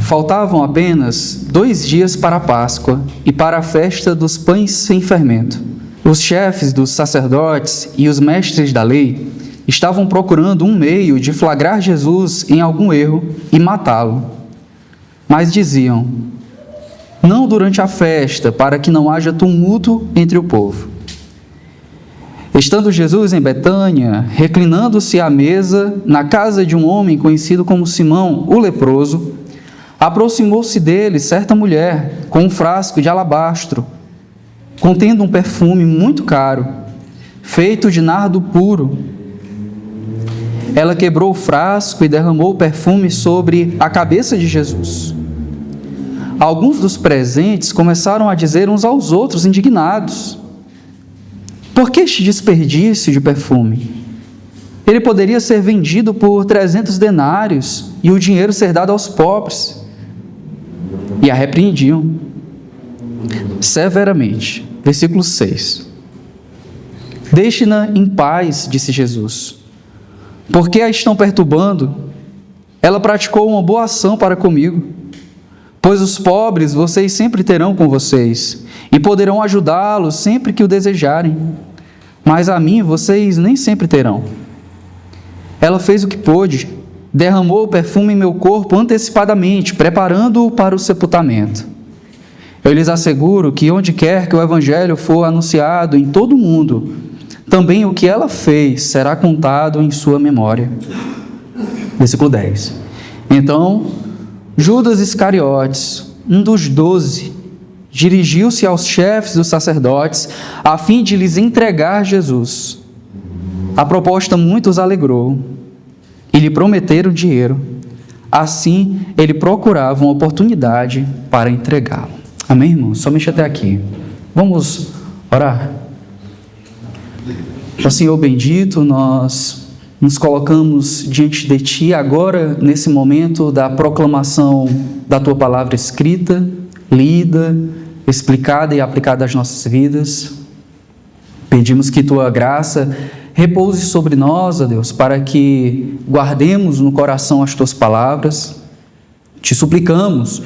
faltavam apenas 2 dias para a Páscoa e para a festa dos pães sem fermento. Os chefes dos sacerdotes e os mestres da lei estavam procurando um meio de flagrar Jesus em algum erro e matá-lo. Mas diziam: não durante a festa, para que não haja tumulto entre o povo. Estando Jesus em Betânia, reclinando-se à mesa na casa de um homem conhecido como Simão, o leproso, aproximou-se dele certa mulher com um frasco de alabastro, contendo um perfume muito caro, feito de nardo puro. Ela quebrou o frasco e derramou o perfume sobre a cabeça de Jesus. Alguns dos presentes começaram a dizer uns aos outros, indignados: por que este desperdício de perfume? Ele poderia ser vendido por 300 denários e o dinheiro ser dado aos pobres. E a repreendiam severamente. Versículo 6. Deixe-na em paz, disse Jesus. Por que a estão perturbando? Ela praticou uma boa ação para comigo. Pois os pobres vocês sempre terão com vocês, e poderão ajudá-los sempre que o desejarem. Mas a mim vocês nem sempre terão. Ela fez o que pôde, derramou o perfume em meu corpo antecipadamente, preparando-o para o sepultamento. Eu lhes asseguro que onde quer que o Evangelho for anunciado em todo o mundo, também o que ela fez será contado em sua memória. Versículo 10. Então, Judas Iscariotes, um dos 12, dirigiu-se aos chefes dos sacerdotes a fim de lhes entregar Jesus. A proposta muito os alegrou e lhe prometeram dinheiro. Assim, ele procurava uma oportunidade para entregá-lo. Amém, irmão? Somente até aqui. Vamos orar? Ó Senhor bendito, nós nos colocamos diante de Ti agora, nesse momento da proclamação da Tua palavra escrita, lida, explicada e aplicada às nossas vidas. Pedimos que Tua graça repouse sobre nós, ó Deus, para que guardemos no coração as Tuas palavras. Te suplicamos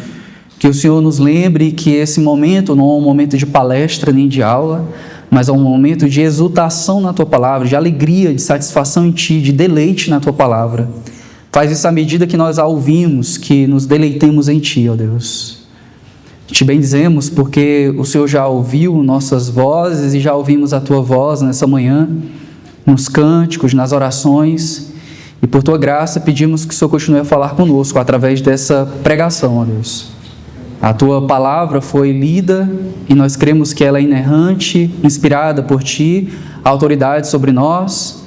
que o Senhor nos lembre que esse momento não é um momento de palestra nem de aula, mas é um momento de exultação na Tua palavra, de alegria, de satisfação em Ti, de deleite na Tua palavra. Faz isso à medida que nós a ouvimos, que nos deleitemos em Ti, ó Deus. Te bendizemos porque o Senhor já ouviu nossas vozes e já ouvimos a Tua voz nessa manhã, nos cânticos, nas orações, e por Tua graça pedimos que o Senhor continue a falar conosco através dessa pregação, ó Deus. A Tua palavra foi lida e nós cremos que ela é inerrante, inspirada por Ti, autoridade sobre nós.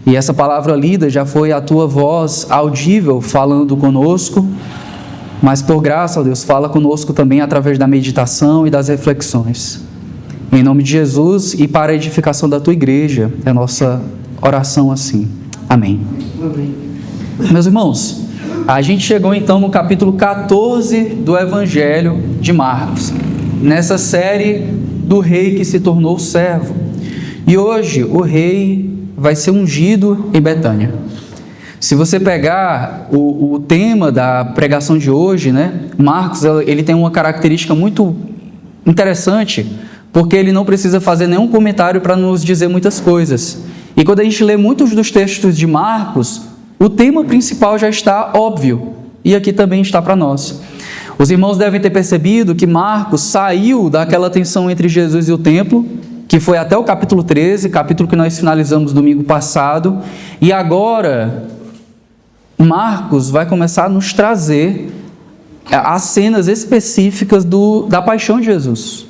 E essa palavra lida já foi a Tua voz audível falando conosco, mas por graça, ó Deus, fala conosco também através da meditação e das reflexões. Em nome de Jesus e para a edificação da Tua igreja, é a nossa oração assim. Amém. Amém. Meus irmãos, a gente chegou então no capítulo 14 do Evangelho de Marcos, nessa série do rei que se tornou servo. E hoje o rei vai ser ungido em Betânia. Se você pegar o tema da pregação de hoje, né, Marcos ele tem uma característica muito interessante, porque ele não precisa fazer nenhum comentário para nos dizer muitas coisas. E quando a gente lê muitos dos textos de Marcos, o tema principal já está óbvio, e aqui também está para nós. Os irmãos devem ter percebido que Marcos saiu daquela tensão entre Jesus e o templo, que foi até o capítulo 13, capítulo que nós finalizamos domingo passado, e agora Marcos vai começar a nos trazer as cenas específicas da paixão de Jesus.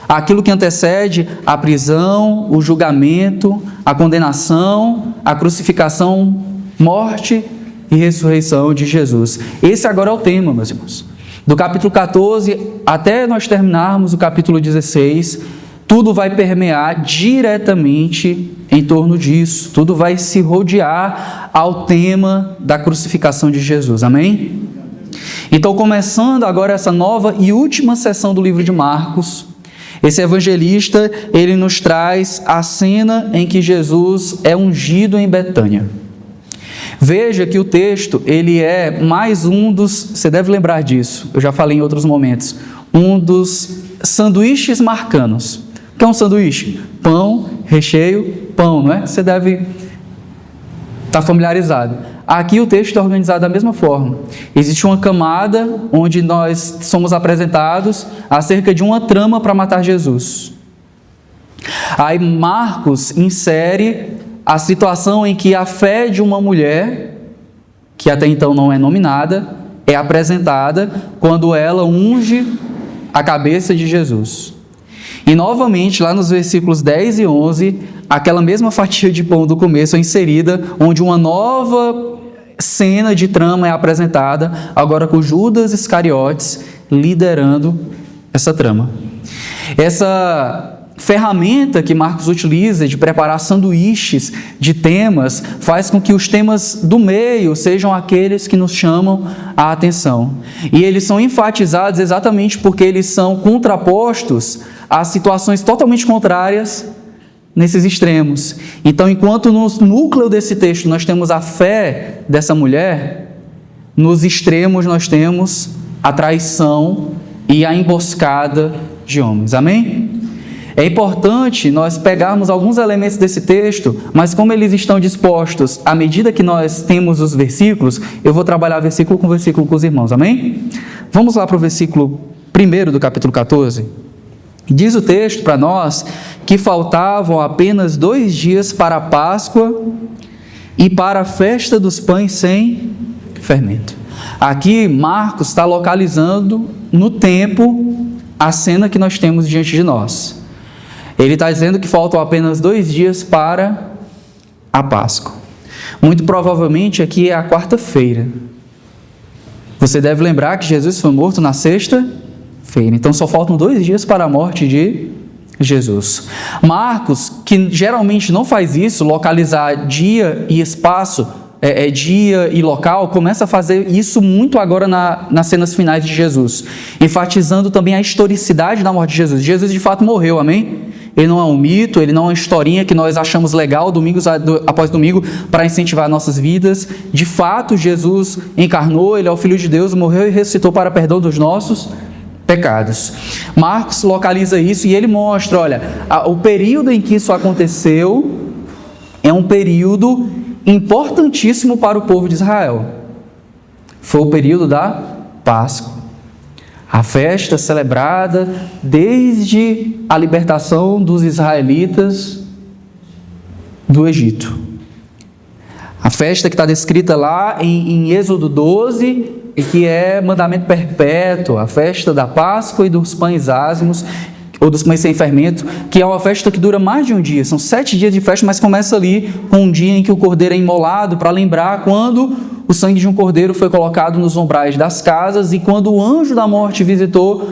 Aquilo que antecede a prisão, o julgamento, a condenação, a crucificação, morte e ressurreição de Jesus. Esse agora é o tema, meus irmãos. Do capítulo 14 até nós terminarmos o capítulo 16, tudo vai permear diretamente em torno disso. Tudo vai se rodear ao tema da crucificação de Jesus. Amém? Então, começando agora essa nova e última sessão do livro de Marcos, esse evangelista, ele nos traz a cena em que Jesus é ungido em Betânia. Veja que o texto, ele é mais um dos, você deve lembrar disso, eu já falei em outros momentos, um dos sanduíches marcanos. O que é um sanduíche? Pão, recheio, pão, não é? Você deve estar familiarizado. Aqui o texto é organizado da mesma forma. Existe uma camada onde nós somos apresentados acerca de uma trama para matar Jesus. Aí Marcos insere a situação em que a fé de uma mulher, que até então não é nominada, é apresentada quando ela unge a cabeça de Jesus. E novamente, lá nos versículos 10 e 11, aquela mesma fatia de pão do começo é inserida, onde uma nova cena de trama é apresentada, agora com Judas Iscariotes liderando essa trama. Essa ferramenta que Marcos utiliza de preparar sanduíches de temas faz com que os temas do meio sejam aqueles que nos chamam a atenção. E eles são enfatizados exatamente porque eles são contrapostos a situações totalmente contrárias nesses extremos. Então, enquanto no núcleo desse texto nós temos a fé dessa mulher, nos extremos nós temos a traição e a emboscada de homens. Amém? É importante nós pegarmos alguns elementos desse texto, mas como eles estão dispostos à medida que nós temos os versículos, eu vou trabalhar versículo com os irmãos, amém? Vamos lá para o versículo 1 do capítulo 14. Diz o texto para nós que faltavam apenas 2 dias para a Páscoa e para a festa dos pães sem fermento. Aqui Marcos está localizando no tempo a cena que nós temos diante de nós. Ele está dizendo que faltam apenas 2 dias para a Páscoa. Muito provavelmente aqui é a quarta-feira. Você deve lembrar que Jesus foi morto na sexta-feira. Então só faltam 2 dias para a morte de Jesus. Marcos, que geralmente não faz isso, localizar dia e espaço, dia e local, começa a fazer isso muito agora nas cenas finais de Jesus, enfatizando também a historicidade da morte de Jesus. Jesus de fato morreu, amém? Ele não é um mito, ele não é uma historinha que nós achamos legal domingo após domingo para incentivar nossas vidas. De fato, Jesus encarnou, ele é o Filho de Deus, morreu e ressuscitou para perdão dos nossos pecados. Marcos localiza isso e ele mostra, olha, o período em que isso aconteceu é um período importantíssimo para o povo de Israel. Foi o período da Páscoa. A festa celebrada desde a libertação dos israelitas do Egito. A festa que está descrita lá em Êxodo 12, que é mandamento perpétuo, a festa da Páscoa e dos pães ázimos, ou dos pães sem fermento, que é uma festa que dura mais de um dia. São 7 dias de festa, mas começa ali com um dia em que o cordeiro é imolado, para lembrar quando o sangue de um cordeiro foi colocado nos umbrais das casas e quando o anjo da morte visitou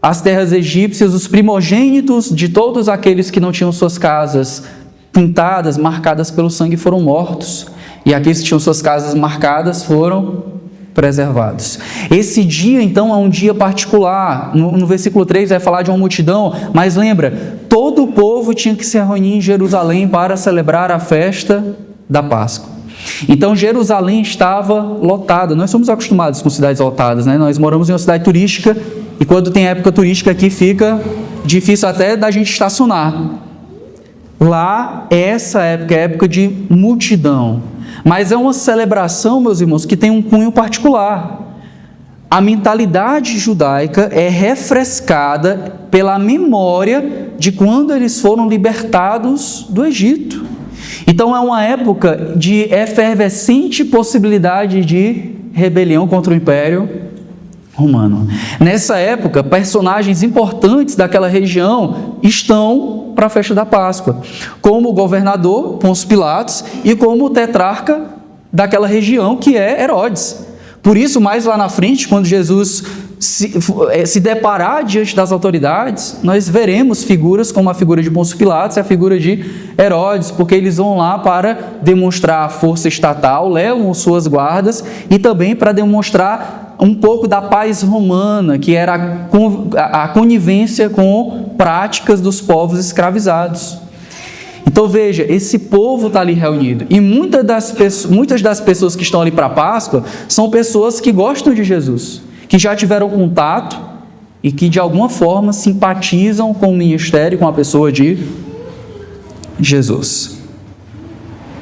as terras egípcias, os primogênitos de todos aqueles que não tinham suas casas pintadas, marcadas pelo sangue, foram mortos. E aqueles que tinham suas casas marcadas foram preservados. Esse dia, então, é um dia particular. No versículo 3 vai falar de uma multidão, mas lembra, todo o povo tinha que se reunir em Jerusalém para celebrar a festa da Páscoa. Então, Jerusalém estava lotada. Nós somos acostumados com cidades lotadas, né? Nós moramos em uma cidade turística e quando tem época turística aqui fica difícil até da gente estacionar. Lá, essa época é época de multidão. Mas é uma celebração, meus irmãos, que tem um cunho particular. A mentalidade judaica é refrescada pela memória de quando eles foram libertados do Egito. Então é uma época de efervescente possibilidade de rebelião contra o Império Romano. Nessa época, personagens importantes daquela região estão para a festa da Páscoa, como o governador Pôncio Pilatos e como o tetrarca daquela região, que é Herodes. Por isso, mais lá na frente, quando Jesus se deparar diante das autoridades, nós veremos figuras como a figura de Pôncio Pilatos e a figura de Herodes, porque eles vão lá para demonstrar a força estatal, levam suas guardas e também para demonstrar um pouco da paz romana, que era a conivência com práticas dos povos escravizados. Então veja, esse povo está ali reunido. E muitas das pessoas que estão ali para a Páscoa são pessoas que gostam de Jesus, que já tiveram contato e que de alguma forma simpatizam com o ministério, com a pessoa de Jesus.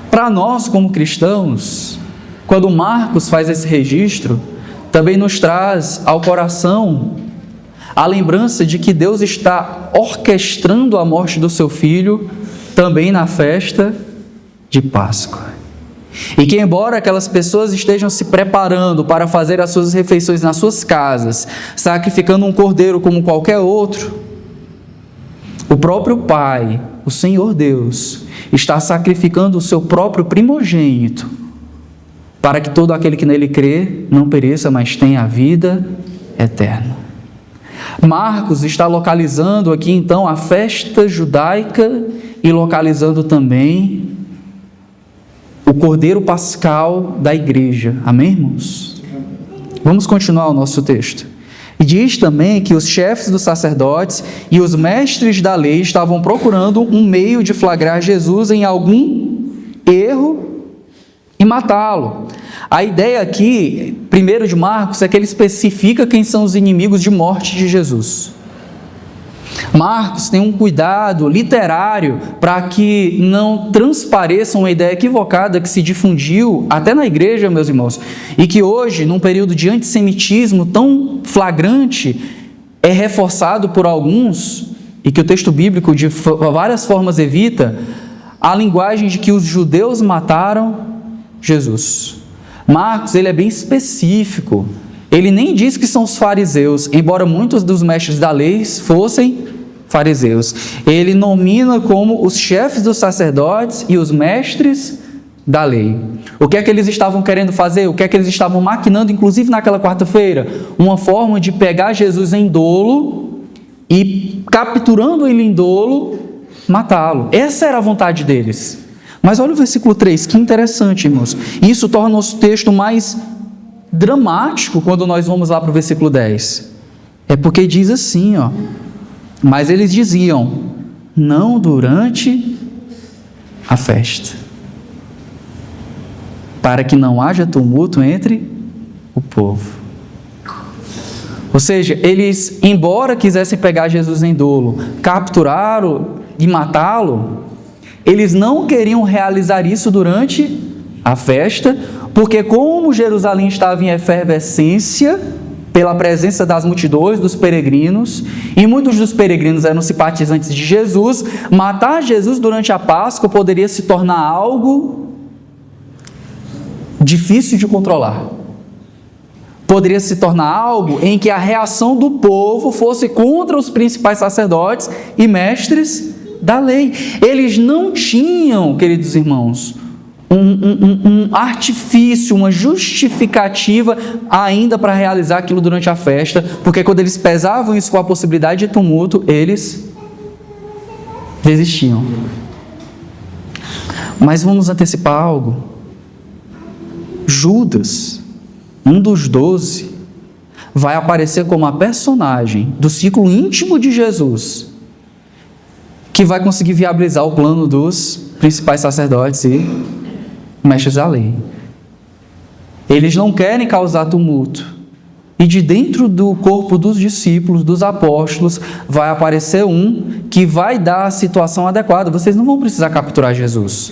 Para nós, como cristãos, quando Marcos faz esse registro, também nos traz ao coração a lembrança de que Deus está orquestrando a morte do seu Filho também na festa de Páscoa. E que embora aquelas pessoas estejam se preparando para fazer as suas refeições nas suas casas, sacrificando um cordeiro como qualquer outro, o próprio Pai, o Senhor Deus, está sacrificando o seu próprio primogênito, para que todo aquele que nele crê não pereça, mas tenha a vida eterna. Marcos está localizando aqui então a festa judaica e localizando também o Cordeiro Pascal da igreja. Amém, irmãos? Vamos continuar o nosso texto. E diz também que os chefes dos sacerdotes e os mestres da lei estavam procurando um meio de flagrar Jesus em algum erro e matá-lo. A ideia aqui, primeiro de Marcos, é que ele especifica quem são os inimigos de morte de Jesus. Marcos tem um cuidado literário para que não transpareça uma ideia equivocada que se difundiu até na igreja, meus irmãos, e que hoje, num período de antissemitismo tão flagrante, é reforçado por alguns, e que o texto bíblico de várias formas evita, a linguagem de que os judeus mataram Jesus. Marcos, ele é bem específico. Ele nem diz que são os fariseus, embora muitos dos mestres da lei fossem fariseus. Ele nomina como os chefes dos sacerdotes e os mestres da lei. O que é que eles estavam querendo fazer? O que é que eles estavam maquinando, inclusive naquela quarta-feira? Uma forma de pegar Jesus em dolo e, capturando ele em dolo, matá-lo. Essa era a vontade deles. Mas olha o versículo 3, que interessante, irmãos. Isso torna o nosso texto mais dramático quando nós vamos lá para o versículo 10. É porque diz assim, ó: mas eles diziam, não durante a festa, para que não haja tumulto entre o povo. Ou seja, eles, embora quisessem pegar Jesus em dolo, capturá-lo e matá-lo, eles não queriam realizar isso durante a festa, porque como Jerusalém estava em efervescência pela presença das multidões, dos peregrinos, e muitos dos peregrinos eram simpatizantes de Jesus, matar Jesus durante a Páscoa poderia se tornar algo difícil de controlar. Poderia se tornar algo em que a reação do povo fosse contra os principais sacerdotes e mestres da lei. Eles não tinham, queridos irmãos, um artifício, uma justificativa ainda para realizar aquilo durante a festa, porque quando eles pesavam isso com a possibilidade de tumulto, eles desistiam. Mas vamos antecipar algo. Judas, um dos 12, vai aparecer como a personagem do ciclo íntimo de Jesus, que vai conseguir viabilizar o plano dos principais sacerdotes e mestres da lei. Eles não querem causar tumulto. E de dentro do corpo dos discípulos, dos apóstolos, vai aparecer um que vai dar a situação adequada. Vocês não vão precisar capturar Jesus.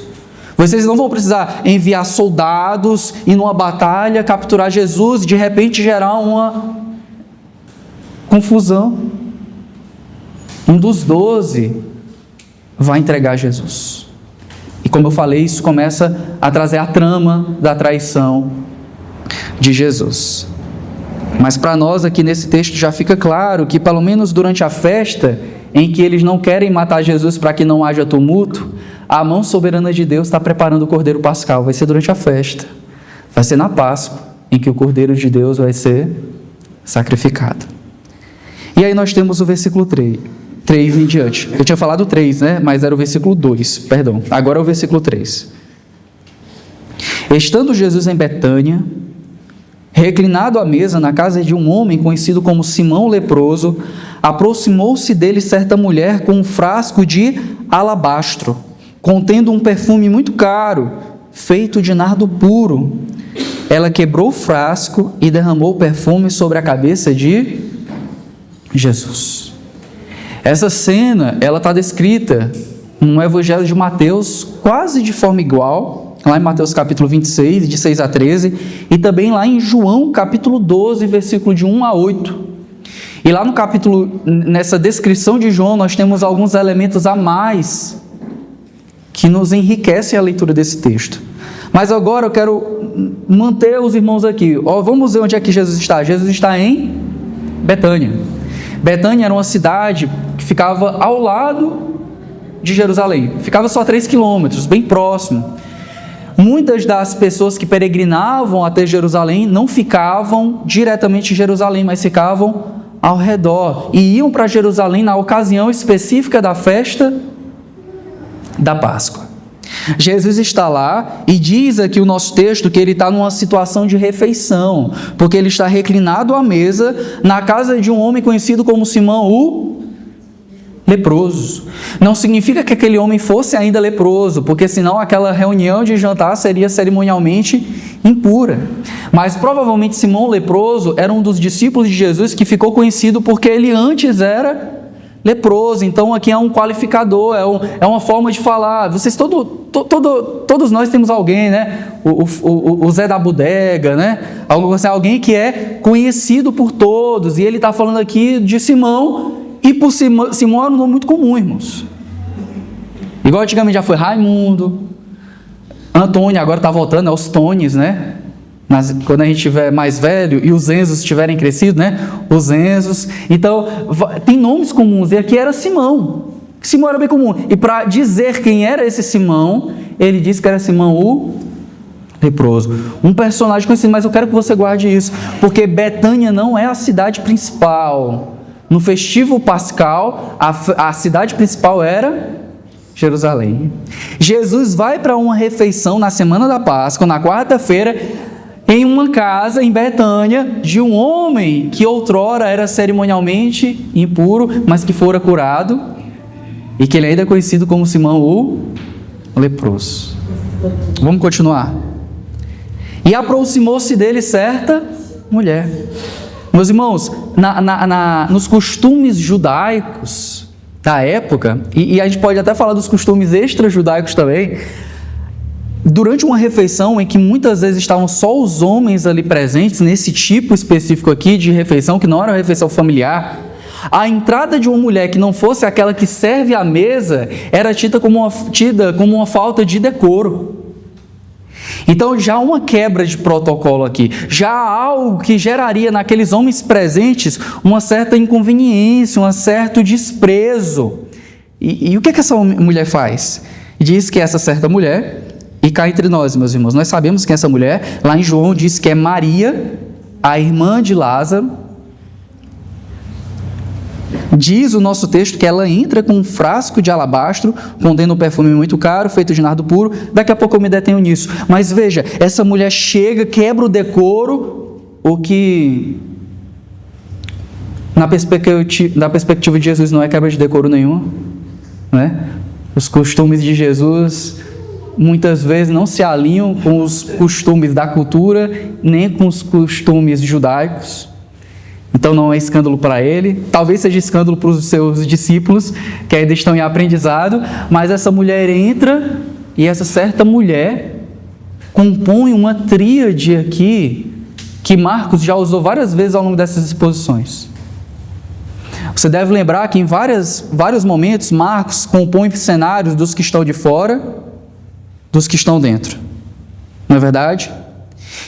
Vocês não vão precisar enviar soldados e numa batalha capturar Jesus e de repente gerar uma confusão. Um dos 12 vai entregar Jesus. E como eu falei, isso começa a trazer a trama da traição de Jesus. Mas para nós aqui nesse texto já fica claro que pelo menos durante a festa, em que eles não querem matar Jesus para que não haja tumulto, a mão soberana de Deus está preparando o Cordeiro Pascal. Vai ser durante a festa. Vai ser na Páscoa, em que o Cordeiro de Deus vai ser sacrificado. E aí nós temos o versículo 3 em diante. Eu tinha falado 3, né? Mas era o versículo 2, perdão. Agora é o versículo 3. Estando Jesus em Betânia, reclinado à mesa na casa de um homem conhecido como Simão leproso, aproximou-se dele certa mulher com um frasco de alabastro, contendo um perfume muito caro, feito de nardo puro. Ela quebrou o frasco e derramou o perfume sobre a cabeça de Jesus. Essa cena, ela está descrita no Evangelho de Mateus, quase de forma igual, lá em Mateus capítulo 26, de 6 a 13, e também lá em João capítulo 12, versículo de 1 a 8. E lá no capítulo, nessa descrição de João, nós temos alguns elementos a mais que nos enriquecem a leitura desse texto. Mas agora eu quero manter os irmãos aqui. Vamos ver onde é que Jesus está. Jesus está em Betânia. Betânia era uma cidade que ficava ao lado de Jerusalém. Ficava só 3 quilômetros, bem próximo. Muitas das pessoas que peregrinavam até Jerusalém não ficavam diretamente em Jerusalém, mas ficavam ao redor e iam para Jerusalém na ocasião específica da festa da Páscoa. Jesus está lá e diz aqui o nosso texto que ele está numa situação de refeição, porque ele está reclinado à mesa na casa de um homem conhecido como Simão o leproso. Não significa que aquele homem fosse ainda leproso, porque senão aquela reunião de jantar seria cerimonialmente impura. Mas provavelmente Simão o leproso era um dos discípulos de Jesus que ficou conhecido porque ele antes era leproso. Então aqui é um qualificador, é uma forma de falar. Vocês todos nós temos alguém, né? O Zé da bodega, né? Alguém que é conhecido por todos. E ele está falando aqui de Simão. E por Simão era um nome muito comum, irmãos. Igual antigamente já foi Raimundo, Antônio, agora está voltando aos Tones, né? Quando a gente estiver mais velho e os Enzos tiverem crescido, né? Os Enzos. Então, tem nomes comuns. E aqui era Simão. Simão era bem comum. E para dizer quem era esse Simão, ele disse que era Simão o leproso. Um personagem conhecido, mas eu quero que você guarde isso, porque Betânia não é a cidade principal. No festivo pascal, a cidade principal era Jerusalém. Jesus vai para uma refeição na semana da Páscoa, na quarta-feira, em uma casa em Betânia, de um homem que outrora era cerimonialmente impuro, mas que fora curado, e que ele ainda é conhecido como Simão o leproso. Vamos continuar. E aproximou-se dele certa mulher. Meus irmãos, nos costumes judaicos da época, e a gente pode até falar dos costumes extra-judaicos também, durante uma refeição em que muitas vezes estavam só os homens ali presentes, nesse tipo específico aqui de refeição, que não era uma refeição familiar, a entrada de uma mulher que não fosse aquela que serve à mesa era tida como uma falta de decoro. Então já há uma quebra de protocolo aqui, já há algo que geraria naqueles homens presentes uma certa inconveniência, um certo desprezo. E o que essa mulher faz? Diz que essa certa mulher, e cá entre nós, meus irmãos, nós sabemos que essa mulher, lá em João diz que é Maria, a irmã de Lázaro. Diz o nosso texto que ela entra com um frasco de alabastro, contendo um perfume muito caro, feito de nardo puro. Daqui a pouco eu me detenho nisso. Mas veja, essa mulher chega, quebra o decoro, o que, na perspectiva de Jesus, não é quebra de decoro nenhuma, né? Os costumes de Jesus muitas vezes não se alinham com os costumes da cultura, nem com os costumes judaicos. Então não é escândalo para ele, talvez seja escândalo para os seus discípulos, que ainda estão em aprendizado, mas essa mulher entra, e essa certa mulher compõe uma tríade aqui, que Marcos já usou várias vezes ao longo dessas exposições. Você deve lembrar que em vários momentos Marcos compõe cenários dos que estão de fora, dos que estão dentro. Não é verdade?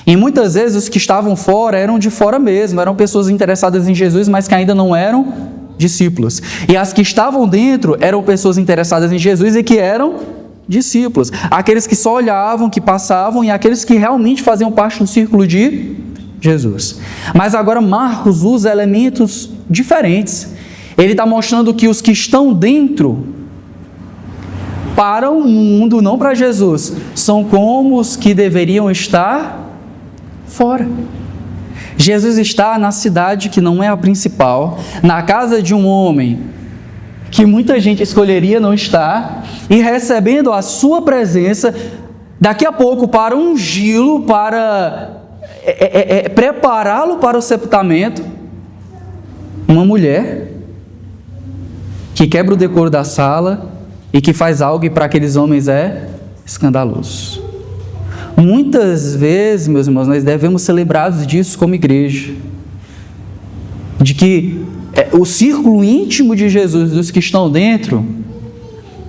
E muitas vezes os que estavam fora eram de fora mesmo, eram pessoas interessadas em Jesus, mas que ainda não eram discípulos. E as que estavam dentro eram pessoas interessadas em Jesus e que eram discípulos. Aqueles que só olhavam, que passavam, e aqueles que realmente faziam parte do círculo de Jesus. Mas agora Marcos usa elementos diferentes. Ele está mostrando que os que estão dentro, para o mundo, não para Jesus, são como os que deveriam estar fora. Jesus está na cidade que não é a principal, na casa de um homem que muita gente escolheria não estar, e recebendo a sua presença, daqui a pouco para ungí-lo, para prepará-lo para o sepultamento, uma mulher que quebra o decoro da sala e que faz algo que para aqueles homens é escandaloso. Muitas vezes, meus irmãos, nós devemos ser lembrados disso como igreja, de que o círculo íntimo de Jesus, dos que estão dentro,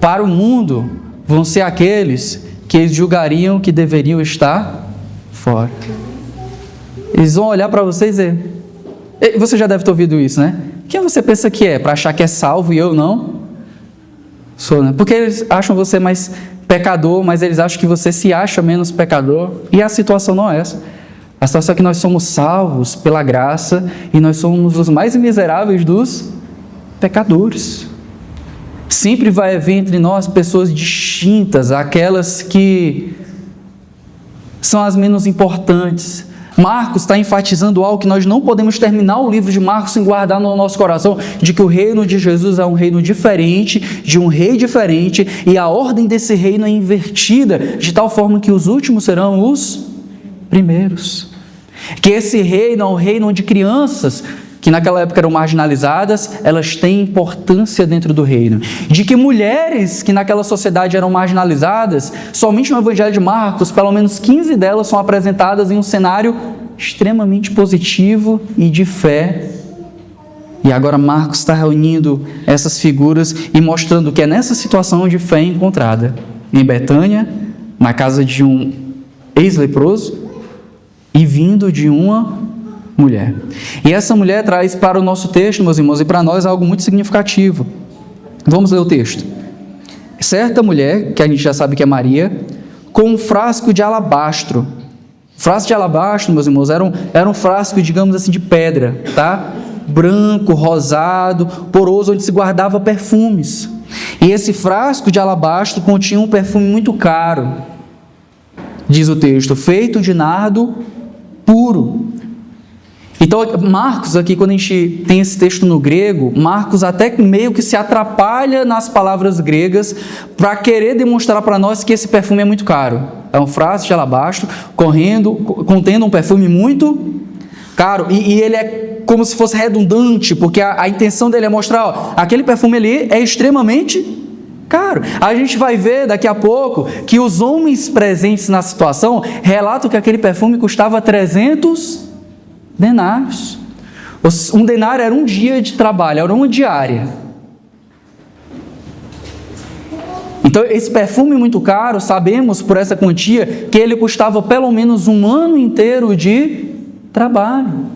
para o mundo, vão ser aqueles que eles julgariam que deveriam estar fora. Eles vão olhar para você e dizer, você já deve ter ouvido isso, né? Quem você pensa que é? Para achar que é salvo e eu não sou, né? Porque eles acham você mais pecador, mas eles acham que você se acha menos pecador. E a situação não é essa. A situação é que nós somos salvos pela graça e nós somos os mais miseráveis dos pecadores. Sempre vai haver entre nós pessoas distintas, aquelas que são as menos importantes. Marcos está enfatizando algo que nós não podemos terminar o livro de Marcos sem guardar no nosso coração, de que o reino de Jesus é um reino diferente, de um rei diferente, e a ordem desse reino é invertida, de tal forma que os últimos serão os primeiros. Que esse reino é um reino onde crianças, que naquela época eram marginalizadas, elas têm importância dentro do reino. De que mulheres que naquela sociedade eram marginalizadas, somente no Evangelho de Marcos, pelo menos 15 delas são apresentadas em um cenário extremamente positivo e de fé. E agora Marcos está reunindo essas figuras e mostrando que é nessa situação de fé encontrada, em Betânia, na casa de um ex-leproso, e vindo de uma mulher. E essa mulher traz para o nosso texto, meus irmãos, e para nós algo muito significativo. Vamos ler o texto. Certa mulher, que a gente já sabe que é Maria, com um frasco de alabastro. Frasco de alabastro, meus irmãos, era um frasco, digamos assim, de pedra, tá? Branco, rosado, poroso, onde se guardava perfumes. E esse frasco de alabastro continha um perfume muito caro, diz o texto, feito de nardo puro. Então, Marcos aqui, quando a gente tem esse texto no grego, Marcos até meio que se atrapalha nas palavras gregas para querer demonstrar para nós que esse perfume é muito caro. É um frasco de alabastro contendo um perfume muito caro. E ele é como se fosse redundante, porque a intenção dele é mostrar, ó, aquele perfume ali é extremamente caro. A gente vai ver daqui a pouco que os homens presentes na situação relatam que aquele perfume custava 300 denários. Um denário era um dia de trabalho, era uma diária. Então, esse perfume muito caro, sabemos por essa quantia que ele custava pelo menos um ano inteiro de trabalho.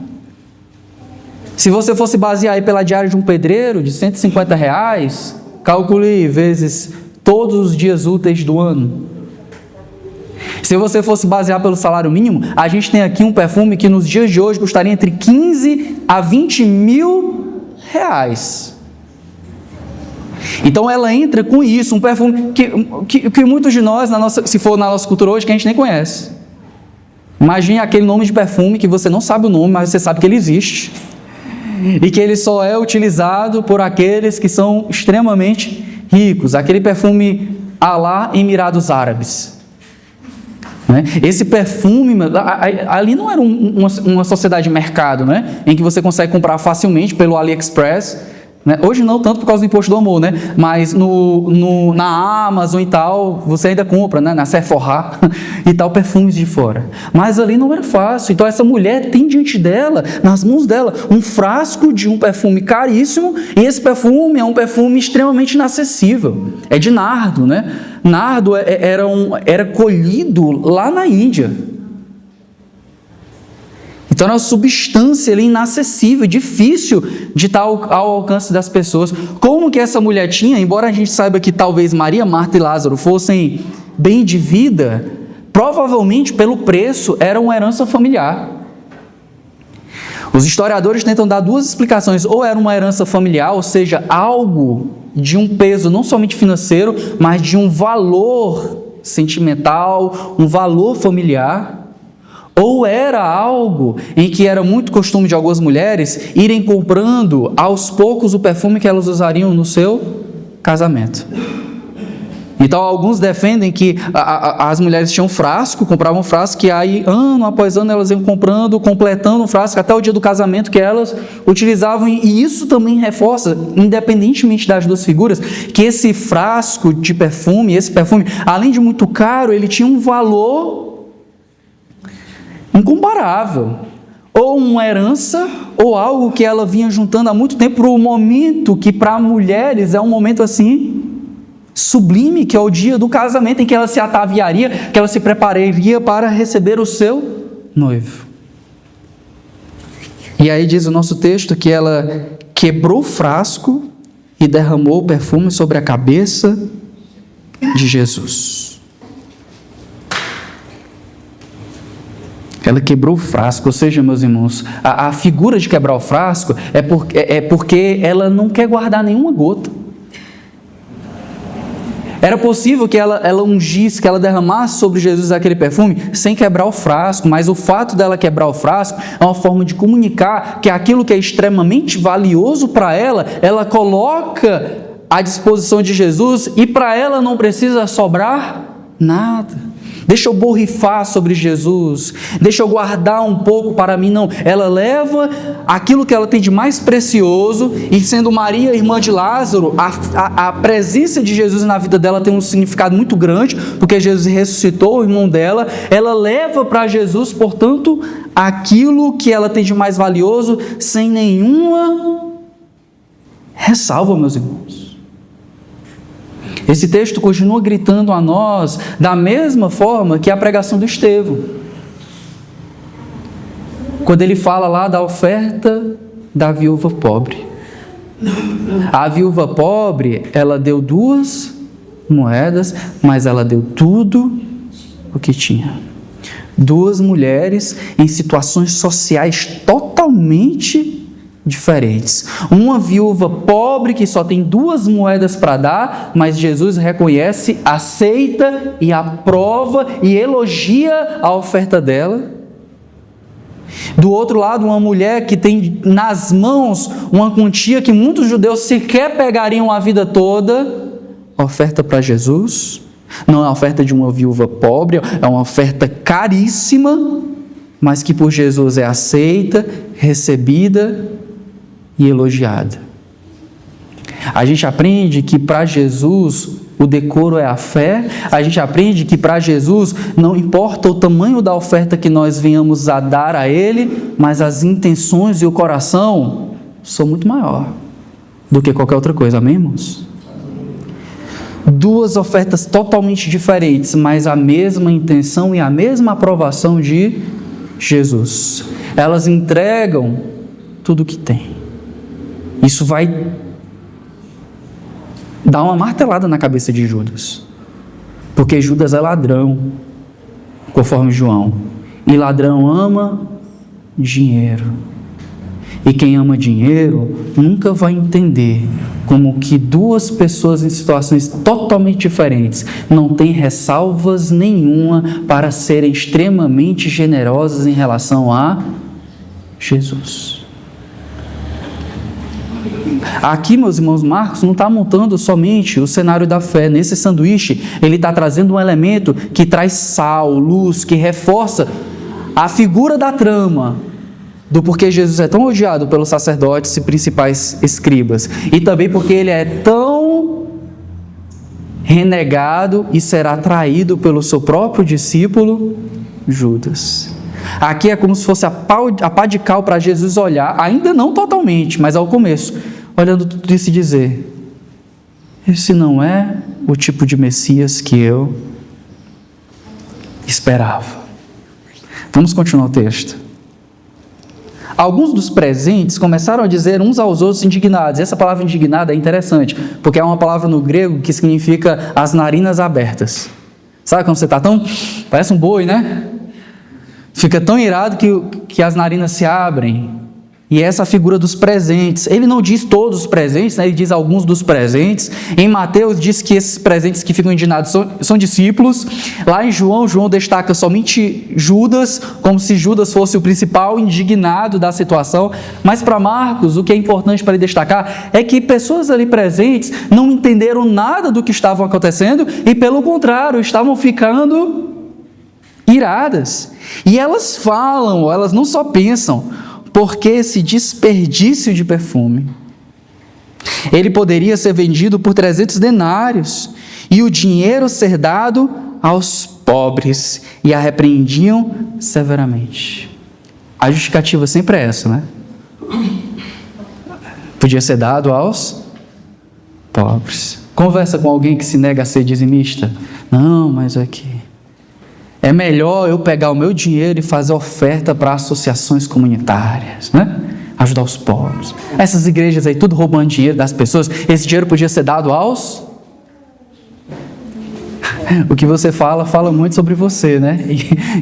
Se você fosse basear aí pela diária de um pedreiro de R$150, calcule vezes todos os dias úteis do ano. Se você fosse basear pelo salário mínimo, a gente tem aqui um perfume que nos dias de hoje custaria entre 15 a 20 mil reais. Então ela entra com isso, um perfume que muitos de nós, se for na nossa cultura hoje, que a gente nem conhece. Imagine aquele nome de perfume que você não sabe o nome, mas você sabe que ele existe. E que ele só é utilizado por aqueles que são extremamente ricos. Aquele perfume Alá Emirados Árabes. Esse perfume, ali não era uma sociedade de mercado, né? Em que você consegue comprar facilmente pelo AliExpress. Hoje não tanto por causa do imposto do amor, mas na Amazon e tal, você ainda compra, na Sephora e tal, perfumes de fora. Mas ali não era fácil. Então essa mulher tem diante dela, nas mãos dela, um frasco de um perfume caríssimo, e esse perfume é um perfume extremamente inacessível. É de nardo, Nardo era colhido lá na Índia. Então era uma substância ali inacessível, difícil de estar ao alcance das pessoas. Como que essa mulher tinha, embora a gente saiba que talvez Maria, Marta e Lázaro fossem bem de vida, provavelmente pelo preço era uma herança familiar. Os historiadores tentam dar duas explicações: ou era uma herança familiar, ou seja, algo de um peso não somente financeiro, mas de um valor sentimental, um valor familiar. Ou era algo em que era muito costume de algumas mulheres irem comprando aos poucos o perfume que elas usariam no seu casamento. Então, alguns defendem que as mulheres tinham frasco, compravam frasco, e aí, ano após ano, elas iam comprando, completando um frasco, até o dia do casamento que elas utilizavam. E isso também reforça, independentemente das duas figuras, que esse frasco de perfume, esse perfume, além de muito caro, ele tinha um valor incomparável. Ou uma herança, ou algo que ela vinha juntando há muito tempo, para o momento que, para mulheres, é um momento assim sublime, que é o dia do casamento, em que ela se ataviaria, que ela se prepararia para receber o seu noivo. E aí diz o nosso texto que ela quebrou o frasco e derramou o perfume sobre a cabeça de Jesus. Ela quebrou o frasco, ou seja, meus irmãos, a figura de quebrar o frasco é porque ela não quer guardar nenhuma gota. Era possível que ela ungisse, que ela derramasse sobre Jesus aquele perfume sem quebrar o frasco, mas o fato dela quebrar o frasco é uma forma de comunicar que aquilo que é extremamente valioso para ela, ela coloca à disposição de Jesus e para ela não precisa sobrar nada. Deixa eu borrifar sobre Jesus, deixa eu guardar um pouco para mim. Não, ela leva aquilo que ela tem de mais precioso, e sendo Maria, irmã de Lázaro, a presença de Jesus na vida dela tem um significado muito grande, porque Jesus ressuscitou o irmão dela. Ela leva para Jesus, portanto, aquilo que ela tem de mais valioso, sem nenhuma ressalva, meus irmãos. Esse texto continua gritando a nós da mesma forma que a pregação do Estevão. Quando ele fala lá da oferta da viúva pobre. A viúva pobre, ela deu 2 moedas, mas ela deu tudo o que tinha. 2 mulheres em situações sociais totalmente diferentes. Uma viúva pobre que só tem 2 moedas para dar, mas Jesus reconhece, aceita e aprova e elogia a oferta dela. Do outro lado, uma mulher que tem nas mãos uma quantia que muitos judeus sequer pegariam a vida toda, oferta para Jesus. Não é a oferta de uma viúva pobre, é uma oferta caríssima, mas que por Jesus é aceita, recebida e elogiada. A gente aprende que para Jesus o decoro é a fé. A gente aprende que para Jesus não importa o tamanho da oferta que nós venhamos a dar a Ele, mas as intenções e o coração são muito maior do que qualquer outra coisa, amém, irmãos? 2 ofertas totalmente diferentes, mas a mesma intenção e a mesma aprovação de Jesus. Elas entregam tudo o que tem. Isso vai dar uma martelada na cabeça de Judas, porque Judas é ladrão, conforme João, e ladrão ama dinheiro, e quem ama dinheiro nunca vai entender como que 2 pessoas em situações totalmente diferentes não têm ressalvas nenhuma para serem extremamente generosas em relação a Jesus. Aqui, meus irmãos, Marcos não está montando somente o cenário da fé. Nesse sanduíche, ele está trazendo um elemento que traz sal, luz, que reforça a figura da trama do porquê Jesus é tão odiado pelos sacerdotes e principais escribas, e também porque ele é tão renegado e será traído pelo seu próprio discípulo Judas. Aqui é como se fosse a pá de cal para Jesus olhar, ainda não totalmente, mas ao começo, olhando tudo isso e dizer: esse não é o tipo de Messias que eu esperava. Vamos continuar o texto. Alguns dos presentes começaram a dizer uns aos outros indignados. Essa palavra indignada é interessante, porque é uma palavra no grego que significa as narinas abertas. Sabe quando você está tão... parece um boi, né? Fica tão irado que as narinas se abrem. E essa figura dos presentes, ele não diz todos os presentes, né? Ele diz alguns dos presentes. Em Mateus diz que esses presentes que ficam indignados são discípulos. Lá em João destaca somente Judas, como se Judas fosse o principal indignado da situação. Mas para Marcos, o que é importante para ele destacar é que pessoas ali presentes não entenderam nada do que estava acontecendo e, pelo contrário, estavam ficando iradas. E elas falam, elas não só pensam, porque esse desperdício de perfume, ele poderia ser vendido por 300 denários e o dinheiro ser dado aos pobres, e a repreendiam severamente. A justificativa sempre é essa, né? Podia ser dado aos pobres. Conversa com alguém que se nega a ser dizimista. Não, mas aqui é melhor eu pegar o meu dinheiro e fazer oferta para associações comunitárias, né? Ajudar os pobres. Essas igrejas aí, tudo roubando dinheiro das pessoas, esse dinheiro podia ser dado aos... O que você fala muito sobre você, né?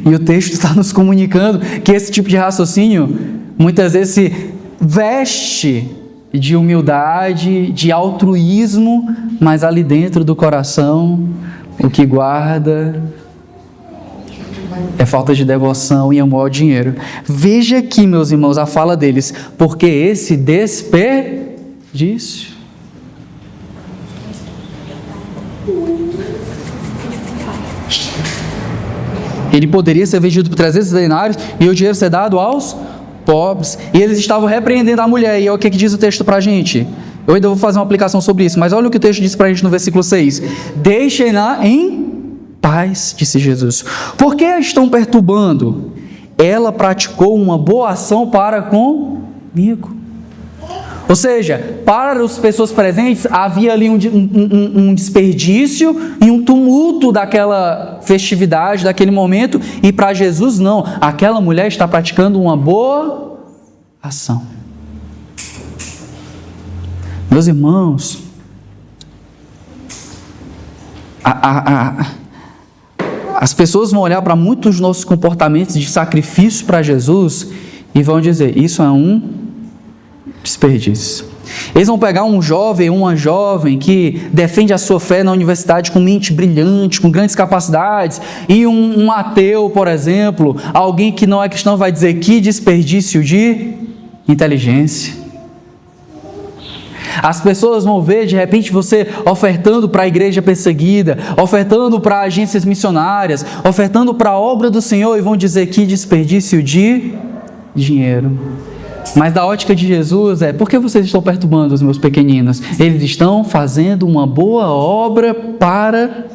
E o texto está nos comunicando que esse tipo de raciocínio muitas vezes se veste de humildade, de altruísmo, mas ali dentro do coração, o que guarda é falta de devoção e amor ao dinheiro. Veja aqui, meus irmãos, a fala deles, porque esse desperdício. Ele poderia ser vendido por 300 denários e o dinheiro ser dado aos pobres. E eles estavam repreendendo a mulher. E olha o que diz o texto para a gente. Eu ainda vou fazer uma aplicação sobre isso, mas olha o que o texto diz para a gente no versículo 6. Deixem-na em paz, disse Jesus. Por que a estão perturbando? Ela praticou uma boa ação para comigo. Ou seja, para as pessoas presentes havia ali um desperdício e um tumulto daquela festividade, daquele momento, e para Jesus não, aquela mulher está praticando uma boa ação. Meus irmãos, as pessoas vão olhar para muitos dos nossos comportamentos de sacrifício para Jesus e vão dizer, isso é um desperdício. Eles vão pegar um jovem, uma jovem que defende a sua fé na universidade com mente brilhante, com grandes capacidades, e um ateu, por exemplo, alguém que não é cristão, vai dizer que desperdício de inteligência. As pessoas vão ver, de repente, você ofertando para a igreja perseguida, ofertando para agências missionárias, ofertando para a obra do Senhor, e vão dizer que desperdício de dinheiro. Mas da ótica de Jesus por que vocês estão perturbando os meus pequeninos? Eles estão fazendo uma boa obra para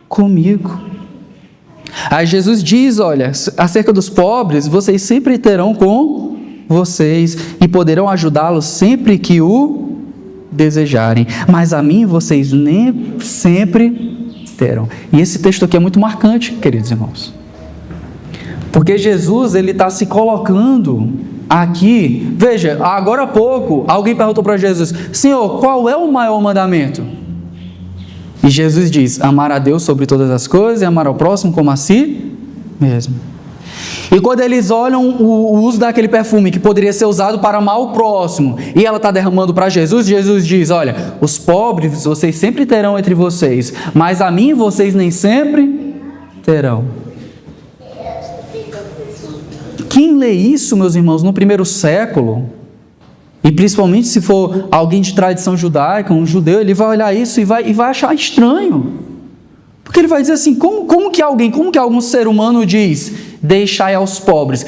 comigo. Aí Jesus diz, olha, acerca dos pobres, vocês sempre terão com vocês e poderão ajudá-los sempre que o desejarem, mas a mim vocês nem sempre terão. E esse texto aqui é muito marcante, queridos irmãos, porque Jesus, ele está se colocando aqui. Veja, agora há pouco alguém perguntou para Jesus, Senhor, qual é o maior mandamento? E Jesus diz, amar a Deus sobre todas as coisas e amar ao próximo como a si mesmo. E quando eles olham o uso daquele perfume que poderia ser usado para amar o próximo, e ela está derramando para Jesus, Jesus diz, olha, os pobres vocês sempre terão entre vocês, mas a mim vocês nem sempre terão. Quem lê isso, meus irmãos, no primeiro século, e principalmente se for alguém de tradição judaica, um judeu, ele vai olhar isso e vai achar estranho. Porque ele vai dizer assim, como que algum ser humano diz, deixai aos pobres?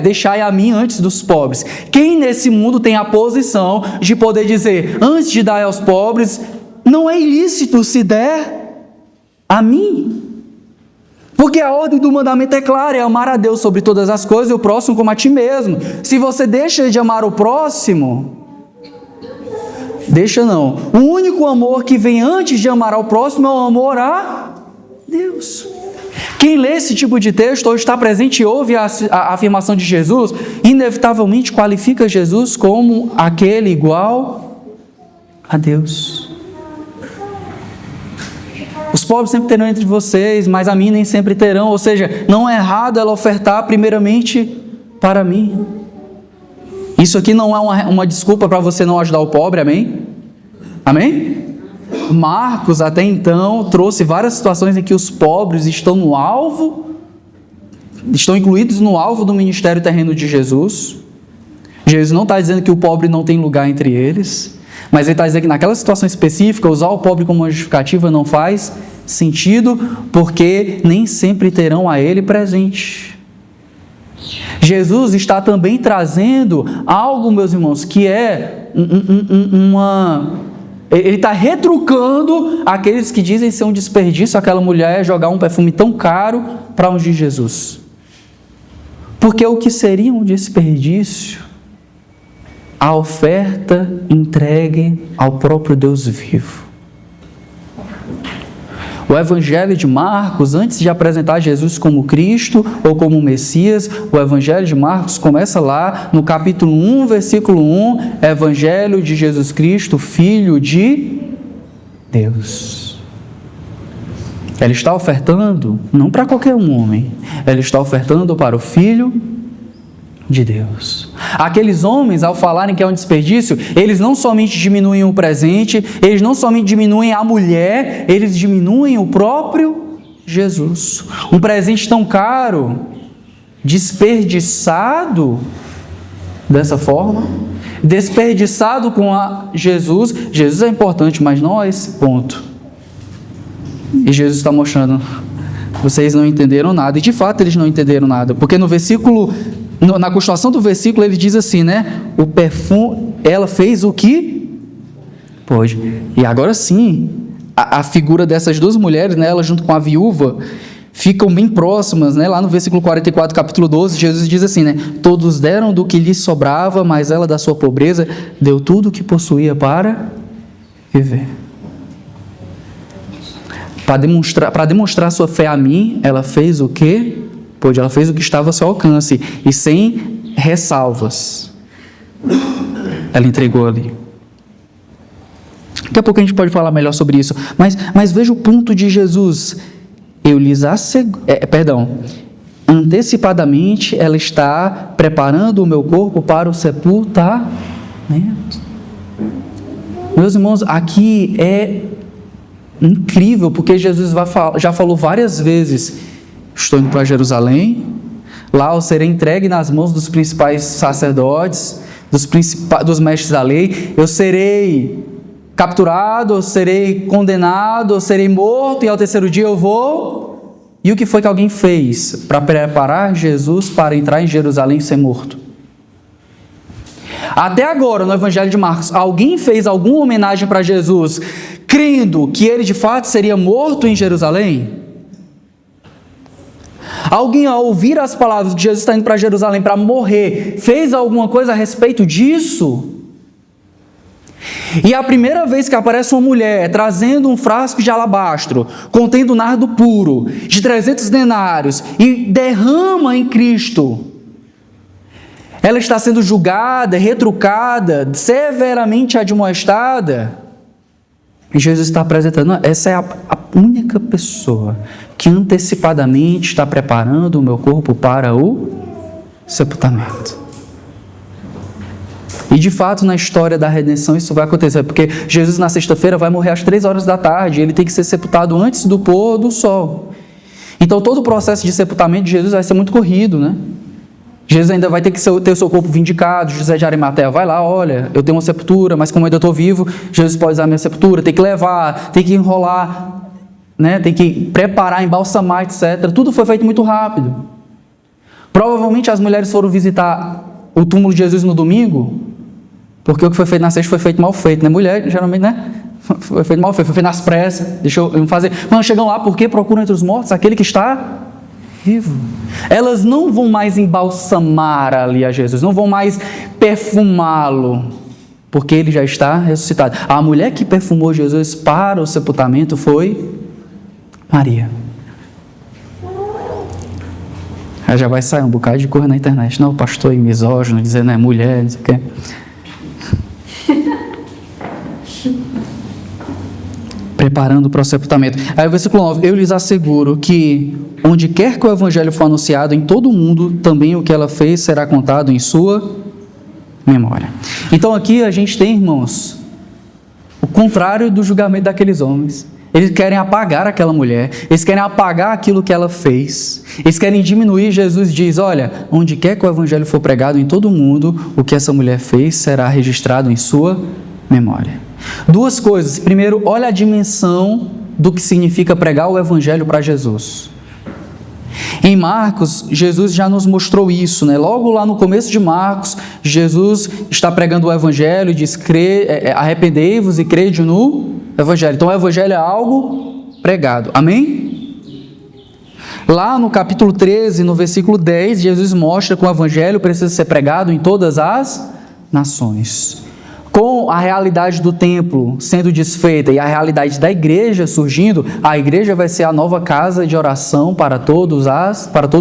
Deixai a mim antes dos pobres. Quem nesse mundo tem a posição de poder dizer, antes de dar aos pobres, não é ilícito se der a mim? Porque a ordem do mandamento é clara, é amar a Deus sobre todas as coisas e o próximo como a ti mesmo. Se você deixa de amar o próximo, o único amor que vem antes de amar ao próximo é o amor a Deus. Quem lê esse tipo de texto ou está presente e ouve a afirmação de Jesus, inevitavelmente qualifica Jesus como aquele igual a Deus. Os pobres sempre terão entre vocês, mas a mim nem sempre terão. Ou seja, não é errado ela ofertar primeiramente para mim. Isso aqui não é uma desculpa para você não ajudar o pobre, amém? Amém? Marcos, até então, trouxe várias situações em que os pobres estão incluídos no alvo do ministério terreno de Jesus. Jesus não está dizendo que o pobre não tem lugar entre eles, mas ele está dizendo que naquela situação específica, usar o pobre como uma justificativa não faz sentido, porque nem sempre terão a ele presente. Jesus está também trazendo algo, meus irmãos, que é ele está retrucando aqueles que dizem ser um desperdício aquela mulher jogar um perfume tão caro para ungir Jesus. Porque o que seria um desperdício? A oferta entregue ao próprio Deus vivo. O Evangelho de Marcos, antes de apresentar Jesus como Cristo ou como Messias, o Evangelho de Marcos começa lá no capítulo 1, versículo 1, Evangelho de Jesus Cristo, Filho de Deus. Ele está ofertando não para qualquer um homem, ele está ofertando para o Filho de Deus. Aqueles homens, ao falarem que é um desperdício, eles não somente diminuem o presente, eles não somente diminuem a mulher, eles diminuem o próprio Jesus. Um presente tão caro, desperdiçado dessa forma, desperdiçado com Jesus. Jesus é importante, mas não a esse ponto. E Jesus está mostrando, vocês não entenderam nada. E de fato eles não entenderam nada, porque no versículo, na continuação do versículo, ele diz assim, né? O perfume, ela fez o que pôde. E agora sim, a figura dessas duas mulheres, né? Ela junto com a viúva, ficam bem próximas, né? Lá no versículo 44, capítulo 12, Jesus diz assim, né? Todos deram do que lhes sobrava, mas ela da sua pobreza deu tudo o que possuía para viver. Para demonstrar sua fé a mim, ela fez o que pôde, ela fez o que estava ao seu alcance, e sem ressalvas, ela entregou ali. Daqui a pouco a gente pode falar melhor sobre isso, mas veja o ponto de Jesus. Eu lhes asseguro, antecipadamente ela está preparando o meu corpo para o sepultamento. Meus irmãos, aqui é incrível, porque Jesus já falou várias vezes: estou indo para Jerusalém, lá eu serei entregue nas mãos dos principais sacerdotes, dos mestres da lei, eu serei capturado, eu serei condenado, eu serei morto, e ao terceiro dia eu vou. E o que foi que alguém fez para preparar Jesus para entrar em Jerusalém e ser morto? Até agora, no Evangelho de Marcos, alguém fez alguma homenagem para Jesus, crendo que ele de fato seria morto em Jerusalém? Alguém, ao ouvir as palavras de Jesus está indo para Jerusalém para morrer, fez alguma coisa a respeito disso? E a primeira vez que aparece uma mulher trazendo um frasco de alabastro, contendo nardo puro, de 300 denários, e derrama em Cristo, ela está sendo julgada, retrucada, severamente admoestada. E Jesus está apresentando, essa é a única pessoa que antecipadamente está preparando o meu corpo para o sepultamento. E de fato, na história da redenção, isso vai acontecer, porque Jesus na sexta-feira vai morrer às 3 horas da tarde, ele tem que ser sepultado antes do pôr do sol. Então todo o processo de sepultamento de Jesus vai ser muito corrido, né? Jesus ainda vai ter que ter o seu corpo vindicado. José de Arimateia vai lá, olha, eu tenho uma sepultura, mas como eu ainda estou vivo, Jesus pode usar a minha sepultura, tem que levar, tem que enrolar, né? Tem que preparar, embalsamar, etc. Tudo foi feito muito rápido. Provavelmente as mulheres foram visitar o túmulo de Jesus no domingo, porque o que foi feito na sexta foi feito mal feito, né? Mulher, geralmente, né? Foi feito mal feito, foi feito nas pressas. Deixa eu fazer. Quando chegam lá, por que procuram entre os mortos aquele que está vivo? Elas não vão mais embalsamar ali a Jesus, não vão mais perfumá-lo, porque ele já está ressuscitado. A mulher que perfumou Jesus para o sepultamento foi Maria. Aí já vai sair um bocado de coisa na internet. Não, o pastor é misógino, dizendo é mulher, não sei o quê. Preparando para o sepultamento. Aí o versículo 9, eu lhes asseguro que onde quer que o evangelho for anunciado em todo o mundo, também o que ela fez será contado em sua memória. Então aqui a gente tem, irmãos, o contrário do julgamento daqueles homens. Eles querem apagar aquela mulher, eles querem apagar aquilo que ela fez, eles querem diminuir. Jesus diz: olha, onde quer que o evangelho for pregado em todo o mundo, o que essa mulher fez será registrado em sua memória. Duas coisas. Primeiro, olha a dimensão do que significa pregar o evangelho para Jesus. Em Marcos, Jesus já nos mostrou isso, né? Logo lá no começo de Marcos, Jesus está pregando o evangelho e diz: arrependei-vos e crede no evangelho. Então o evangelho é algo pregado, amém? Lá no capítulo 13, no versículo 10, Jesus mostra que o evangelho precisa ser pregado em todas as nações. Com a realidade do templo sendo desfeita e a realidade da igreja surgindo, a igreja vai ser a nova casa de oração para todos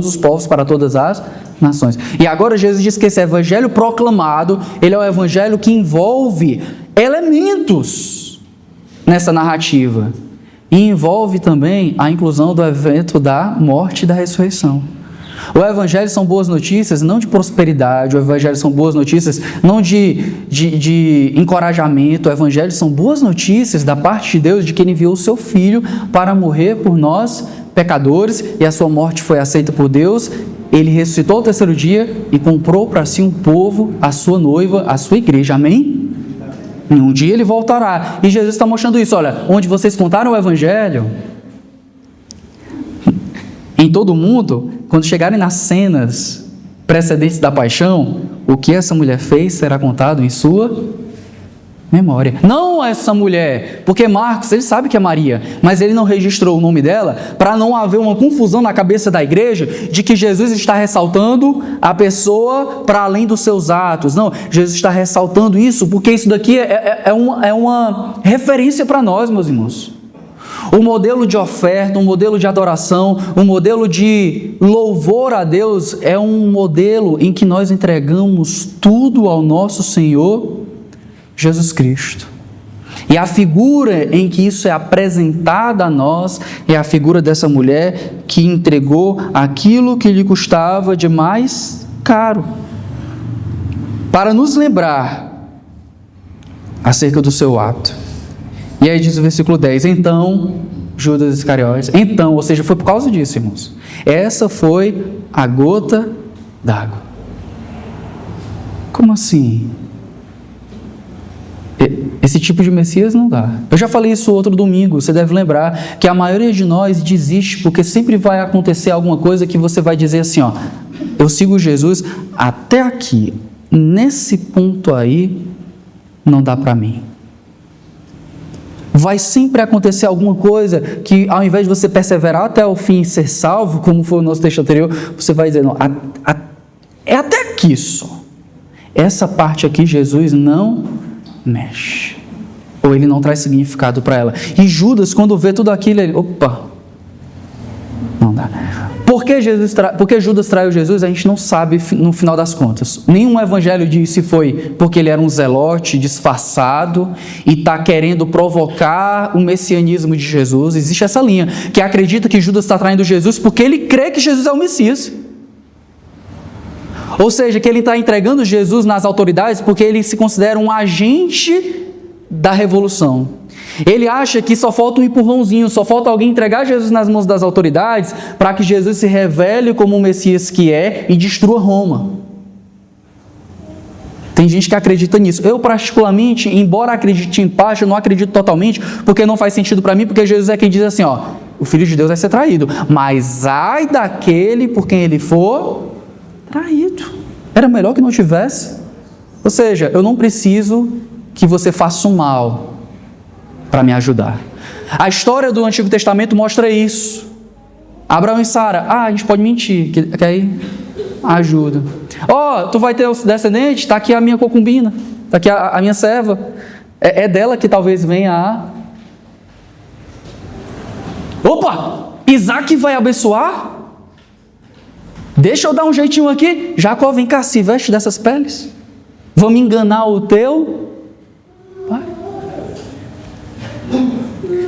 os povos, para todas as nações. E agora Jesus diz que esse evangelho proclamado, ele é um evangelho que envolve elementos nessa narrativa. E envolve também a inclusão do evento da morte e da ressurreição. O evangelho são boas notícias não de prosperidade, o evangelho são boas notícias não de encorajamento, o evangelho são boas notícias da parte de Deus de que Ele enviou o seu Filho para morrer por nós, pecadores, e a sua morte foi aceita por Deus. Ele ressuscitou ao terceiro dia e comprou para si um povo, a sua noiva, a sua igreja, amém? E um dia Ele voltará, e Jesus está mostrando isso. Olha, onde vocês contaram o evangelho em todo o mundo, quando chegarem nas cenas precedentes da paixão, o que essa mulher fez será contado em sua memória. Não essa mulher, porque Marcos, ele sabe que é Maria, mas ele não registrou o nome dela para não haver uma confusão na cabeça da igreja de que Jesus está ressaltando a pessoa para além dos seus atos. Não, Jesus está ressaltando isso porque isso daqui é uma referência para nós, meus irmãos. O modelo de oferta, um modelo de adoração, um modelo de louvor a Deus é um modelo em que nós entregamos tudo ao nosso Senhor Jesus Cristo. E a figura em que isso é apresentada a nós é a figura dessa mulher que entregou aquilo que lhe custava de mais caro, para nos lembrar acerca do seu ato. E aí diz o versículo 10, então, Judas Iscariotes, ou seja, foi por causa disso, irmãos. Essa foi a gota d'água. Como assim? Esse tipo de Messias não dá. Eu já falei isso outro domingo, você deve lembrar que a maioria de nós desiste porque sempre vai acontecer alguma coisa que você vai dizer assim, ó, eu sigo Jesus até aqui, nesse ponto aí, não dá para mim. Vai sempre acontecer alguma coisa que, ao invés de você perseverar até o fim e ser salvo, como foi o nosso texto anterior, você vai dizer, não, é até aqui só. Essa parte aqui Jesus não mexe. Ou ele não traz significado para ela. E Judas, quando vê tudo aquilo, ele, opa, não dá. Por que Judas traiu Jesus? A gente não sabe no final das contas. Nenhum evangelho diz se foi porque ele era um zelote disfarçado e está querendo provocar o messianismo de Jesus. Existe essa linha, que acredita que Judas está traindo Jesus porque ele crê que Jesus é o Messias. Ou seja, que ele está entregando Jesus nas autoridades porque ele se considera um agente da revolução. Ele acha que só falta um empurrãozinho, só falta alguém entregar Jesus nas mãos das autoridades para que Jesus se revele como o Messias que é e destrua Roma. Tem gente que acredita nisso. Eu particularmente, embora acredite em parte, eu não acredito totalmente, porque não faz sentido para mim, porque Jesus é quem diz assim, ó, o Filho de Deus vai ser traído, mas ai daquele por quem ele for traído. Era melhor que não tivesse. Ou seja, eu não preciso que você faça um mal para me ajudar. A história do Antigo Testamento mostra isso. Abraão e Sara, a gente pode mentir, que aí ajuda. Tu vai ter os descendentes, está aqui a minha concubina, está aqui a minha serva. É dela que talvez venha a... Opa, Isaac vai abençoar? Deixa eu dar um jeitinho aqui. Jacó, vem cá, se veste dessas peles. Vamos enganar o teu pai.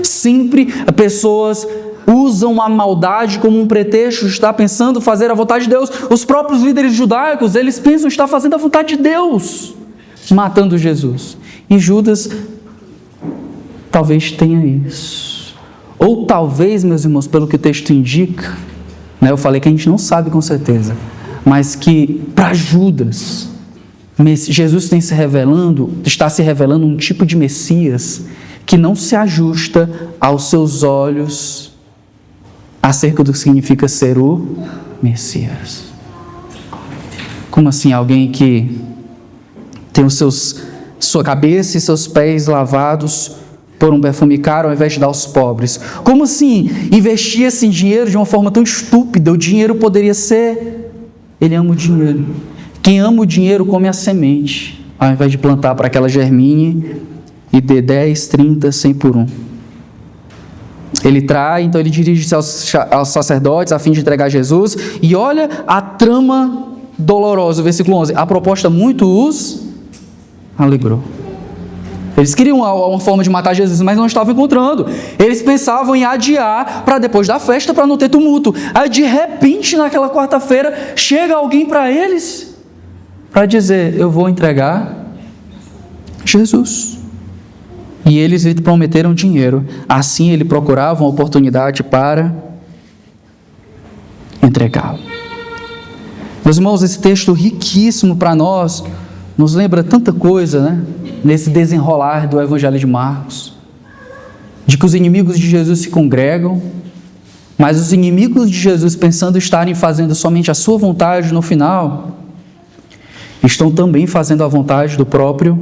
Sempre pessoas usam a maldade como um pretexto de estar pensando fazer a vontade de Deus. Os próprios líderes judaicos, eles pensam estar fazendo a vontade de Deus. matando Jesus. E Judas talvez tenha isso. Ou talvez, meus irmãos, pelo que o texto indica, né, eu falei que a gente não sabe com certeza, mas que para Judas, Jesus está se revelando um tipo de Messias que não se ajusta aos seus olhos acerca do que significa ser o Messias. Como assim? Alguém que tem sua cabeça e seus pés lavados por um perfume caro ao invés de dar aos pobres? Como assim investir esse dinheiro de uma forma tão estúpida? O dinheiro poderia ser... Ele ama o dinheiro. Quem ama o dinheiro come a semente, ao invés de plantar para que ela germine e dê 10, 30, 100 por um. Ele trai, então ele dirige-se aos sacerdotes a fim de entregar Jesus. E olha a trama dolorosa, versículo 11. A proposta muito os alegrou. Eles queriam uma forma de matar Jesus, mas não estavam encontrando. Eles pensavam em adiar para depois da festa, para não ter tumulto. Aí, de repente, naquela quarta-feira, chega alguém para eles para dizer: eu vou entregar Jesus. E eles lhe prometeram dinheiro. Assim, ele procurava uma oportunidade para entregá-lo. Meus irmãos, esse texto riquíssimo para nós nos lembra tanta coisa, né? Nesse desenrolar do Evangelho de Marcos, de que os inimigos de Jesus se congregam, mas os inimigos de Jesus, pensando estarem fazendo somente a sua vontade no final, estão também fazendo a vontade do próprio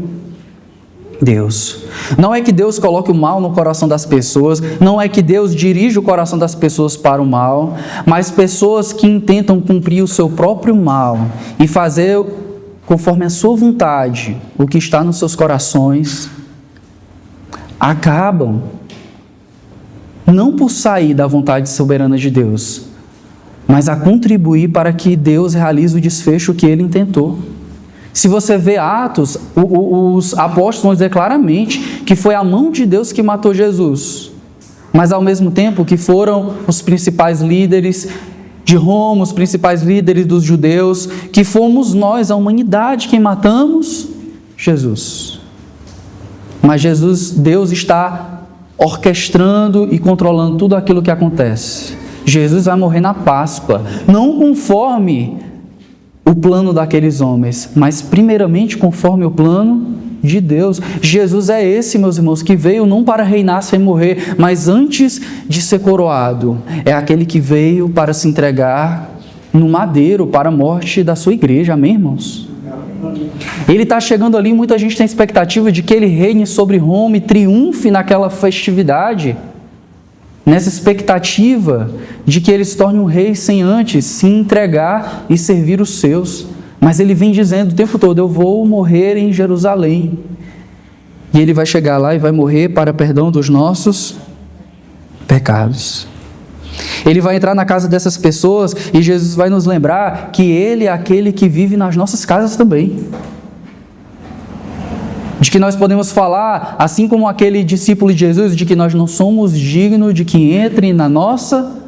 Deus. Não é que Deus coloque o mal no coração das pessoas, não é que Deus dirige o coração das pessoas para o mal, mas pessoas que intentam cumprir o seu próprio mal e fazer conforme a sua vontade o que está nos seus corações, acabam não por sair da vontade soberana de Deus, mas a contribuir para que Deus realize o desfecho que Ele intentou. Se você vê Atos, os apóstolos vão dizer claramente que foi a mão de Deus que matou Jesus, mas ao mesmo tempo que foram os principais líderes de Roma, os principais líderes dos judeus, que fomos nós, a humanidade, quem matamos Jesus. Mas Deus está orquestrando e controlando tudo aquilo que acontece. Jesus vai morrer na Páscoa, não conforme o plano daqueles homens, mas primeiramente conforme o plano de Deus. Jesus é esse, meus irmãos, que veio não para reinar sem morrer, mas antes de ser coroado, é aquele que veio para se entregar no madeiro para a morte da sua igreja, amém, irmãos? Ele está chegando ali, muita gente tem expectativa de que ele reine sobre Roma e triunfe naquela festividade, nessa expectativa de que ele se torne um rei sem antes se entregar e servir os seus. Mas ele vem dizendo o tempo todo: eu vou morrer em Jerusalém. E ele vai chegar lá e vai morrer para perdão dos nossos pecados. Ele vai entrar na casa dessas pessoas e Jesus vai nos lembrar que Ele é aquele que vive nas nossas casas também. De que nós podemos falar, assim como aquele discípulo de Jesus, de que nós não somos dignos de que entre na nossa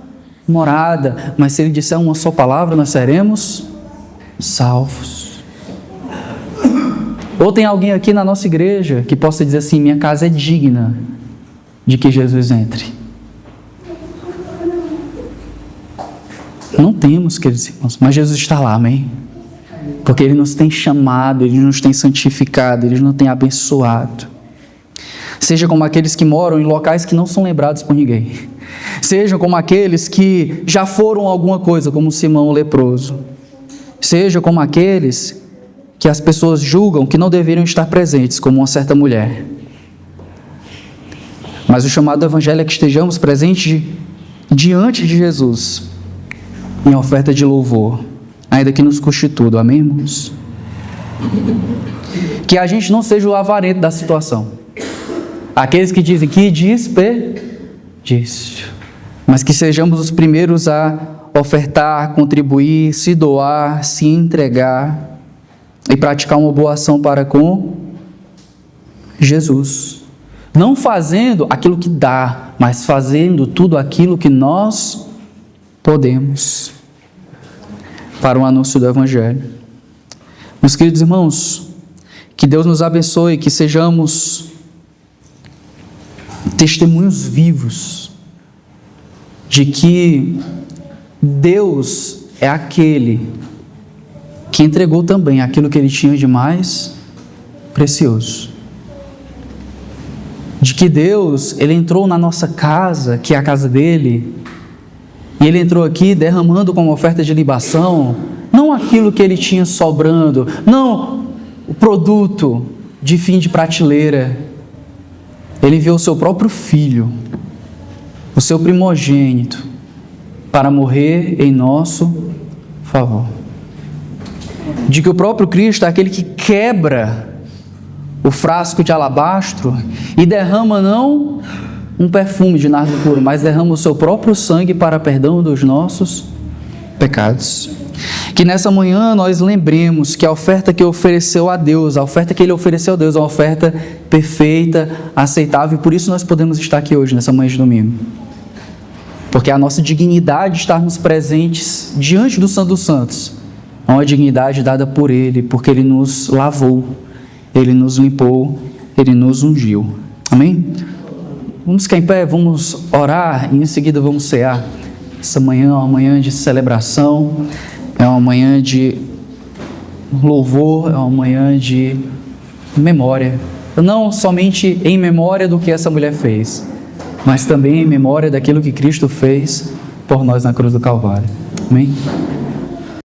morada, mas se Ele disser uma só palavra, nós seremos salvos. Ou tem alguém aqui na nossa igreja que possa dizer assim: minha casa é digna de que Jesus entre? Não temos, queridos irmãos, mas Jesus está lá, amém? Porque Ele nos tem chamado, Ele nos tem santificado, Ele nos tem abençoado. Seja como aqueles que moram em locais que não são lembrados por ninguém. Seja como aqueles que já foram alguma coisa, como Simão o leproso. Seja como aqueles que as pessoas julgam que não deveriam estar presentes, como uma certa mulher. Mas o chamado do Evangelho é que estejamos presentes diante de Jesus, em oferta de louvor, ainda que nos custe tudo, amém, irmãos? Que a gente não seja o avarento da situação, aqueles que dizem que desperdício, mas que sejamos os primeiros a ofertar, contribuir, se doar, se entregar e praticar uma boa ação para com Jesus. Não fazendo aquilo que dá, mas fazendo tudo aquilo que nós podemos para o anúncio do Evangelho. Meus queridos irmãos, Que Deus nos abençoe, que sejamos testemunhos vivos de que Deus é aquele que entregou também aquilo que Ele tinha de mais precioso. De que Deus, Ele entrou na nossa casa, que é a casa dEle, e Ele entrou aqui derramando como oferta de libação, não aquilo que Ele tinha sobrando, não o produto de fim de prateleira. Ele enviou o seu próprio Filho, o seu primogênito, para morrer em nosso favor. De que o próprio Cristo é aquele que quebra o frasco de alabastro e derrama não um perfume de nardo puro, mas derrama o seu próprio sangue para perdão dos nossos pecados. Que nessa manhã nós lembremos que a oferta que ofereceu a Deus, a oferta que Ele ofereceu a Deus é uma oferta perfeita, aceitável, e por isso nós podemos estar aqui hoje, nessa manhã de domingo. Porque a nossa dignidade de estarmos presentes diante do Santo dos Santos é uma dignidade dada por Ele, porque Ele nos lavou, Ele nos limpou, Ele nos ungiu. Amém? Vamos ficar em pé, vamos orar e em seguida vamos cear. Essa manhã é uma manhã de celebração, é uma manhã de louvor, é uma manhã de memória. Não somente em memória do que essa mulher fez, mas também em memória daquilo que Cristo fez por nós na cruz do Calvário. Amém?